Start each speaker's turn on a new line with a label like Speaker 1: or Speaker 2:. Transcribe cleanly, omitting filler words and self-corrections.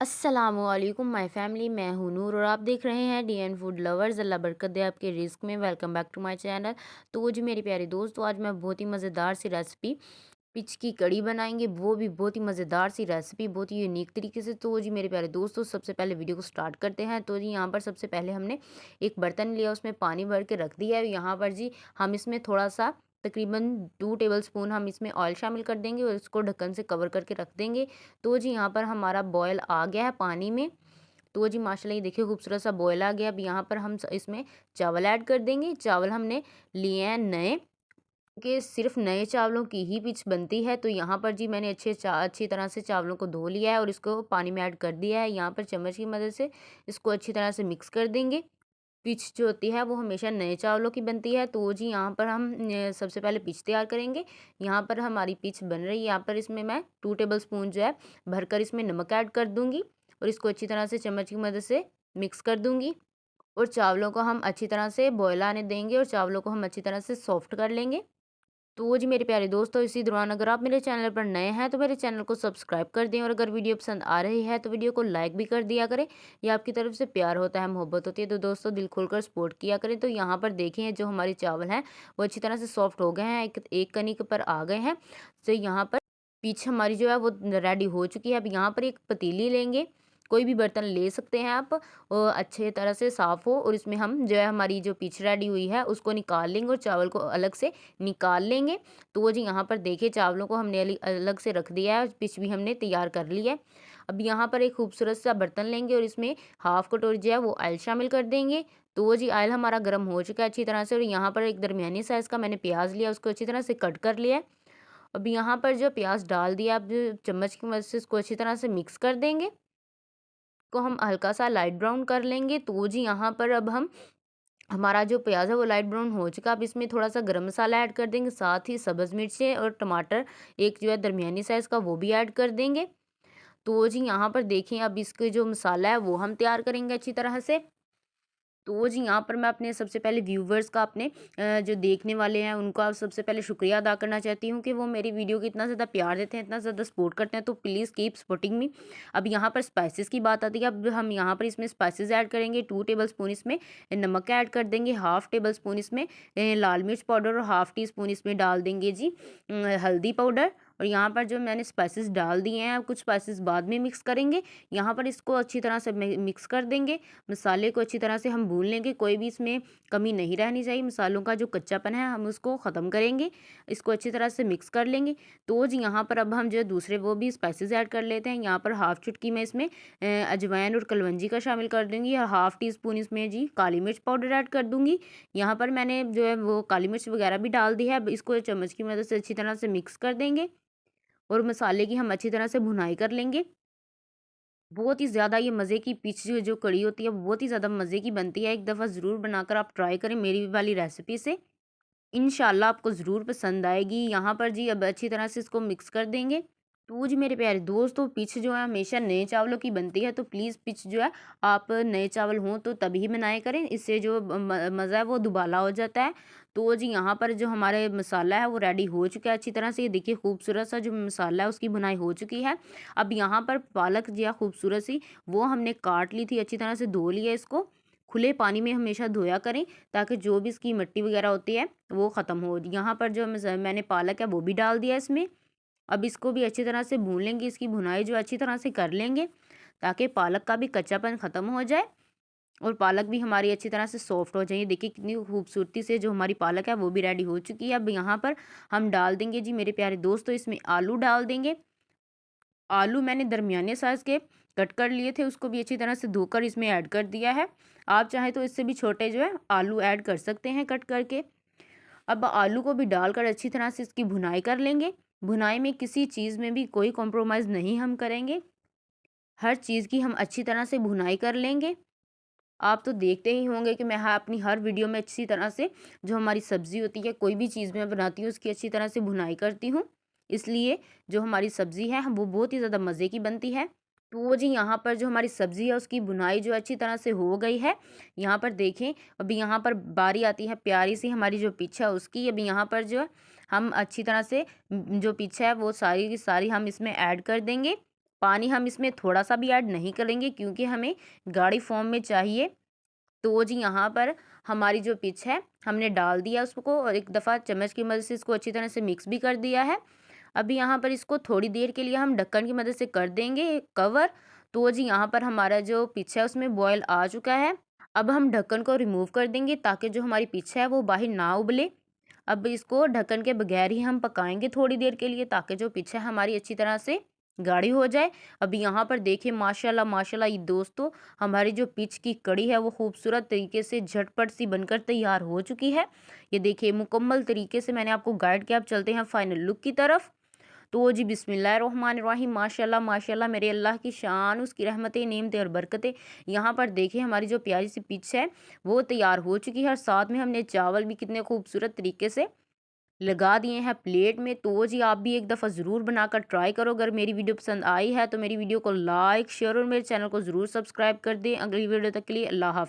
Speaker 1: अस्सलामुअलैकुम my family. मैं हूं नूर और आप देख रहे हैं डीएन फूड लवर्स। अल्लाह बरकत दे आपके रिस्क में। Welcome back to my channel. तो जी मेरे प्यारे दोस्तों, आज मैं बहुत ही मज़ेदार सी रेसिपी पिच की कड़ी बनाएंगे, वो भी बहुत ही मज़ेदार सी रेसिपी, बहुत ही यूनिक तरीके से। तो जी मेरे प्यारे दोस्तों, सबसे पहले वीडियो को स्टार्ट करते हैं। तो जी यहाँ पर सबसे पहले हमने एक बर्तन लिया, उसमें पानी भर के रख दिया है। यहाँ पर जी हम इसमें थोड़ा सा तकरीबन 2 टेबल स्पून हम इसमें ऑयल शामिल कर देंगे और इसको ढक्कन से कवर करके रख देंगे। तो जी यहाँ पर हमारा बॉयल आ गया है पानी में। तो जी माशाल्लाह ये देखिए खूबसूरत सा बॉयल आ गया। अब यहाँ पर हम इसमें चावल ऐड कर देंगे। चावल हमने लिए हैं नए, कि सिर्फ नए चावलों की ही पिच बनती है। तो यहाँ पर जी मैंने अच्छी तरह से चावलों को धो लिया है और इसको पानी में ऐड कर दिया है। यहाँ पर चम्मच की मदद से इसको अच्छी तरह से मिक्स कर देंगे। पिच जो होती है वो हमेशा नए चावलों की बनती है। तो जी यहाँ पर हम सबसे पहले पिच तैयार करेंगे। यहाँ पर हमारी पिच बन रही है। यहाँ पर इसमें मैं 2 टेबल स्पून जो है भरकर इसमें नमक ऐड कर दूंगी और इसको अच्छी तरह से चम्मच की मदद से मिक्स कर दूंगी। और चावलों को हम अच्छी तरह से बॉयल आने देंगे और चावलों को हम अच्छी तरह से सॉफ्ट कर लेंगे। तो जी मेरे प्यारे दोस्तों, इसी दौरान अगर आप मेरे चैनल पर नए हैं तो मेरे चैनल को सब्सक्राइब कर दें और अगर वीडियो पसंद आ रही है तो वीडियो को लाइक भी कर दिया करें। ये आपकी तरफ से प्यार होता है, मोहब्बत होती है। तो दोस्तों दिल खोलकर सपोर्ट किया करें। तो यहाँ पर देखें जो हमारे चावल हैं वो अच्छी तरह से सॉफ्ट हो गए हैं, एक एक कनी पर आ गए हैं। तो यहाँ पर पीछ हमारी जो है वो रेडी हो चुकी है। अब यहाँ पर एक पतीली लेंगे, कोई भी बर्तन ले सकते हैं आप, और अच्छे तरह से साफ़ हो, और इसमें हम जो है हमारी जो पीछ रेडी हुई है उसको निकाल लेंगे और चावल को अलग से निकाल लेंगे। तो वो जी यहाँ पर देखिए चावलों को हमने अलग से रख दिया है, पिच भी हमने तैयार कर ली है। अब यहाँ पर एक खूबसूरत सा बर्तन लेंगे और इसमें हाफ कटोरी जो है वो ऑयल शामिल कर देंगे। तो वो जी ऑयल हमारा गर्म हो चुका है अच्छी तरह से, और यहाँ पर एक दरमियानी साइज़ का मैंने प्याज लिया, उसको अच्छी तरह से कट कर लिया है। अब यहाँ पर जो प्याज डाल दिया, अब जो चम्मच की मदद से इसको अच्छी तरह से मिक्स कर देंगे, को हम हल्का सा लाइट ब्राउन कर लेंगे। तो जी यहाँ पर अब हम हमारा जो प्याज है वो लाइट ब्राउन हो चुका। अब इसमें थोड़ा सा गरम मसाला ऐड कर देंगे, साथ ही सब्ज़ मिर्चें और टमाटर एक जो है दरमियानी साइज़ का वो भी ऐड कर देंगे। तो जी यहाँ पर देखें अब इसके जो मसाला है वो हम तैयार करेंगे अच्छी तरह से। तो जी यहाँ पर मैं अपने सबसे पहले व्यूवर्स का, अपने जो देखने वाले हैं उनका सबसे पहले शुक्रिया अदा करना चाहती हूँ कि वो मेरी वीडियो को इतना ज़्यादा प्यार देते हैं, इतना ज़्यादा सपोर्ट करते हैं। तो प्लीज़ कीप सपोर्टिंग मी। अब यहाँ पर स्पाइसेस की बात आती है। अब हम यहाँ पर इसमें स्पाइसेस ऐड करेंगे। 2 टेबल स्पून इसमें नमक ऐड कर देंगे, हाफ़ टेबल स्पून इसमें लाल मिर्च पाउडर और हाफ़ टी स्पून इसमें डाल देंगे जी हल्दी पाउडर। और यहाँ पर जो मैंने स्पाइसेस डाल दिए हैं, कुछ स्पाइसेस बाद में मिक्स करेंगे। यहाँ पर इसको अच्छी तरह से मिक्स कर देंगे। मसाले को अच्छी तरह से हम भून लेंगे, कोई भी इसमें कमी नहीं रहनी चाहिए। मसालों का जो कच्चापन है हम उसको ख़त्म करेंगे, इसको अच्छी तरह से मिक्स कर लेंगे। तो जी यहाँ पर अब हम जो दूसरे वो भी स्पाइसेस ऐड कर लेते हैं। यहाँ पर हाफ़ चुटकी में इसमें अजवाइन और कलवंजी का शामिल कर दूँगी और हाफ़ टी स्पून इसमें जी काली मिर्च पाउडर ऐड कर दूँगी। यहाँ पर मैंने जो है वो काली मिर्च वगैरह भी डाल दी है। अब इसको चम्मच की मदद से अच्छी तरह से मिक्स कर देंगे और मसाले की हम अच्छी तरह से भुनाई कर लेंगे। बहुत ही ज़्यादा ये मज़े की पिच जो जो कड़ी होती है बहुत ही ज़्यादा मज़े की बनती है। एक दफ़ा ज़रूर बनाकर आप ट्राई करें मेरी वाली रेसिपी से, इंशाल्लाह आपको ज़रूर पसंद आएगी। यहाँ पर जी अब अच्छी तरह से इसको मिक्स कर देंगे। तो जी मेरे प्यारे दोस्तों, पिच जो है हमेशा नए चावलों की बनती है, तो प्लीज़ पिच जो है आप नए चावल हों तो तभी बनाया करें, इससे जो मज़ा है वो दुबाला हो जाता है। तो जी यहाँ पर जो हमारे मसाला है वो रेडी हो चुका है अच्छी तरह से। ये देखिए खूबसूरत सा जो मसाला है उसकी बुनाई हो चुकी है। अब यहाँ पर पालक जो है खूबसूरत सी वो हमने काट ली थी, अच्छी तरह से धो लिया इसको। खुले पानी में हमेशा धोया करें ताकि जो भी इसकी मिट्टी वगैरह होती है वो ख़त्म हो। यहाँ पर जो मैंने पालक है वो भी डाल दिया इसमें। अब इसको भी अच्छी तरह से भून लेंगे, इसकी भुनाई जो अच्छी तरह से कर लेंगे ताकि पालक का भी कच्चापन ख़त्म हो जाए और पालक भी हमारी अच्छी तरह से सॉफ्ट हो जाए। देखिए कितनी खूबसूरती से जो हमारी पालक है वो भी रेडी हो चुकी है। अब यहाँ पर हम डाल देंगे जी मेरे प्यारे दोस्तों, इसमें आलू डाल देंगे। आलू मैंने दरमियाने साइज़ के कट कर लिए थे, उसको भी अच्छी तरह से धोकर इसमें ऐड कर दिया है। आप चाहें तो इससे भी छोटे जो है आलू ऐड कर सकते हैं कट करके। अब आलू को भी डालकर अच्छी तरह से इसकी भुनाई कर लेंगे। भुनाई में किसी चीज़ में भी कोई कॉम्प्रोमाइज़ नहीं हम करेंगे, हर चीज़ की हम अच्छी तरह से भुनाई कर लेंगे। आप तो देखते ही होंगे कि मैं अपनी हर वीडियो में अच्छी तरह से जो हमारी सब्ज़ी होती है, कोई भी चीज़ मैं बनाती हूँ उसकी अच्छी तरह से भुनाई करती हूँ। इसलिए जो हमारी सब्ज़ी है वो बहुत ही ज़्यादा मज़े की बनती है। तो जी यहाँ पर जो हमारी सब्ज़ी है उसकी भुनाई जो अच्छी तरह से हो गई है। यहाँ पर देखें, अभी यहाँ पर बारी आती है प्यारी सी हमारी जो पीछा है उसकी। अभी यहाँ पर जो है हम अच्छी तरह से जो पीछा है वो सारी की सारी हम इसमें ऐड कर देंगे। पानी हम इसमें थोड़ा सा भी ऐड नहीं करेंगे क्योंकि हमें गाढ़ी फॉर्म में चाहिए। तो जी यहाँ पर हमारी जो पिच है हमने डाल दिया उसको और एक दफ़ा चम्मच की मदद से इसको अच्छी तरह से मिक्स भी कर दिया है। अभी यहाँ पर इसको थोड़ी देर के लिए हम ढक्कन की मदद से कर देंगे कवर। तो जी यहाँ पर हमारा जो पिच है उसमें बॉयल आ चुका है। अब हम ढक्कन को रिमूव कर देंगे ताकि जो हमारी पिच है वो बाहर ना उबले। अब इसको ढक्कन के बगैर ही हम पकाएंगे थोड़ी देर के लिए ताकि जो पिच है हमारी अच्छी तरह से गाढ़ी हो जाए। अब यहाँ पर देखिए माशाल्लाह माशाल्लाह ये दोस्तों हमारी जो पिच की कड़ी है वो खूबसूरत तरीके से झटपट सी बनकर तैयार हो चुकी है। ये देखिए मुकम्मल तरीके से मैंने आपको गाइड किया। अब चलते हैं फाइनल लुक की तरफ। तो जी बिस्मिल्लाहिर्रहमानिर्रहीम माशाल्लाह माशाल्लाह मेरे अल्लाह की शान उसकी रहमतें नेमतें और बरकतें। यहाँ पर देखिए हमारी जो प्यारी सी पिच है वो तैयार हो चुकी है और साथ में हमने चावल भी कितने खूबसूरत तरीके से लगा दिए हैं प्लेट में। तो जी आप भी एक दफ़ा ज़रूर बनाकर ट्राई करो। अगर मेरी वीडियो पसंद आई है तो मेरी वीडियो को लाइक शेयर और मेरे चैनल को ज़रूर सब्सक्राइब कर दें। अगली वीडियो तक के लिए अल्लाह हाफ़िज़।